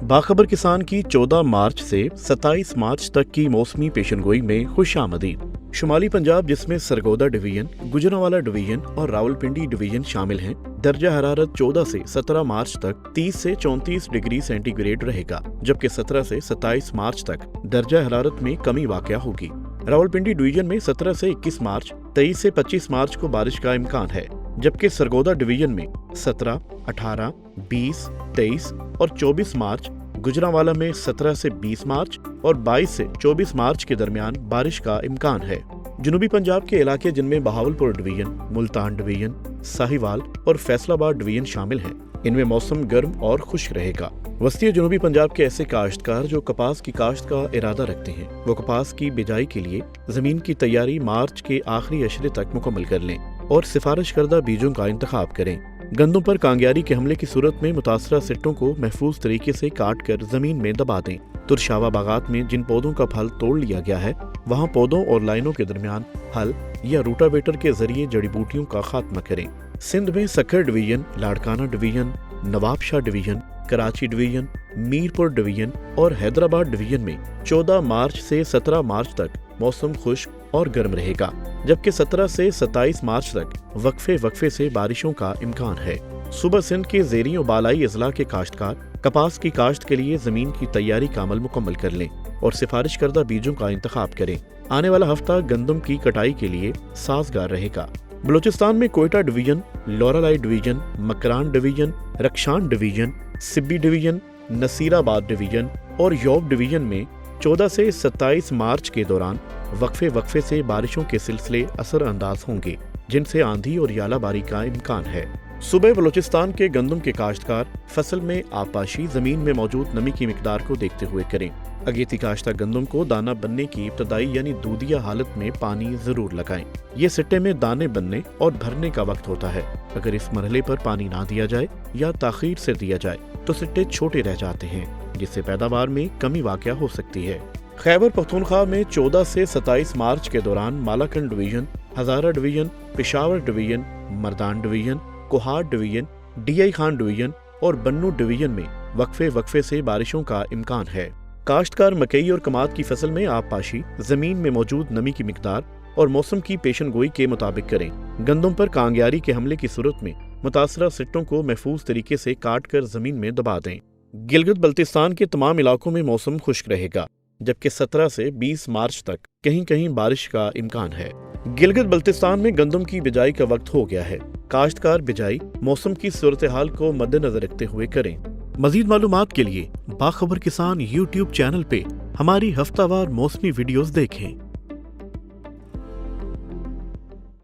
बाखबर किसान की 14 मार्च से 27 मार्च तक की मौसमी पेशनगोई में खुशामदीद। शुमाली पंजाब जिसमें सरगोदा डिवीजन, गुजरांवाला डिवीजन और रावलपिंडी डिवीजन शामिल हैं, दर्जा हरारत 14 से 17 मार्च तक 30 से 34 डिग्री सेंटीग्रेड रहेगा, जबकि 17 से 27 मार्च तक दर्जा हरारत में कमी वाक़या होगी। रावलपिंडी डिवीजन में 17 से 21 मार्च, 23 से 25 मार्च को बारिश का इम्कान है, जबकि सरगोदा डिवीजन में 17, 18, 20, 23 और 24 मार्च, गुजरांवाला में 17 से 20 मार्च और 22 से 24 मार्च के दरमियान बारिश का इम्कान है। जनूबी पंजाब के इलाके जिनमें बहावलपुर डिवीजन, मुल्तान डिवीजन, साहिवाल और फैसलाबाद डिवीजन शामिल हैं, इनमें मौसम गर्म और खुश्क रहेगा। वस्ती जनूबी पंजाब के ऐसे काश्तकार जो कपास की काश्त का इरादा रखते हैं, वो कपास की बिजाई के लिए जमीन की तैयारी मार्च के आखिरी अशरे तक मुकम्मल कर लें और सिफारिश करदा बीजों का इंतखाब करें। गंदम पर कांगियारी के हमले की सूरत में मुतासरा सिट्टों को महफूज तरीके से काट कर जमीन में दबा दें। तुरशावा बागात में जिन पौधों का फल तोड़ लिया गया है, वहाँ पौधों और लाइनों के दरमियान हल या रूटावेटर के जरिए जड़ी बूटियों का खात्मा करें। सिंध में Sukkur division, Larkana division, Nawabshah division, Karachi division, Mirpur division और हैदराबाद डिवीजन में 14 मार्च से 17 मार्च तक मौसम खुश्क और गर्म रहेगा, जबकि 17 से 27 मार्च तक वक्फे से बारिशों का इम्कान है। सुबह सिंध के ज़ेरी और बालाई अजला के काश्तकार कपास की काश्त के लिए जमीन की तैयारी का अमल मुकम्मल कर लें और सिफारिश करदा बीजों का इंतखाब करें। आने वाला हफ्ता गंदम की कटाई के लिए साजगार रहेगा। बलूचिस्तान में Quetta division, Loralai division, Makran division, Rakhshan division, Sibi division, Naseerabad division और यौब डिवीजन में 14 से 27 मार्च के दौरान वक्फे से बारिशों के सिलसिले असर अंदाज होंगे, जिनसे आंधी और यालाबारी का इम्कान है। सुबह बलूचिस्तान के गंदम के काश्तकार फसल में आपाशी जमीन में मौजूद नमी की मिकदार को देखते हुए करें। अगेती काश्ता गंदम को दाना बनने की इब्तदाई यानी दूधिया हालत में पानी जरूर लगाएं। ये सिट्टे में दाने बनने और भरने का वक्त होता है। अगर इस मरहले पर पानी ना दिया जाए या ताखीर से दिया जाए तो सिट्टे छोटे रह जाते हैं, जिससे पैदावार में कमी वाक़या हो सकती है। खैबर पख्तूनख्वा में 14 से 27 मार्च के दौरान Malakand division, Hazara division, Peshawar division, Mardan division, Kohat division, DI Khan division और बन्नू डिवीजन में वक्फे से बारिशों का इम्कान है। काश्तकार मकई और कमाद की फसल में आबपाशी जमीन में मौजूद नमी की मिकदार और मौसम की पेशनगोई के मुताबिक करें। गंदम पर कांगियारी के हमले की सूरत में मुतासरा सिट्टों को महफूज तरीके से काट कर जमीन में दबा दें। गिलगित बल्तिस्तान के तमाम इलाकों में मौसम खुश्क रहेगा, जबकि 17 से 20 मार्च तक कहीं कहीं बारिश का इम्कान है। गिलगित बल्तिस्तान में गंदम की बिजाई का वक्त हो गया है। काश्तकार बिजाई मौसम की सूरत हाल को मद्देनजर रखते हुए करें। मजीद मालूमात के लिए बाखबर किसान YouTube चैनल पे हमारी हफ्तावार मौसमी वीडियोस देखें।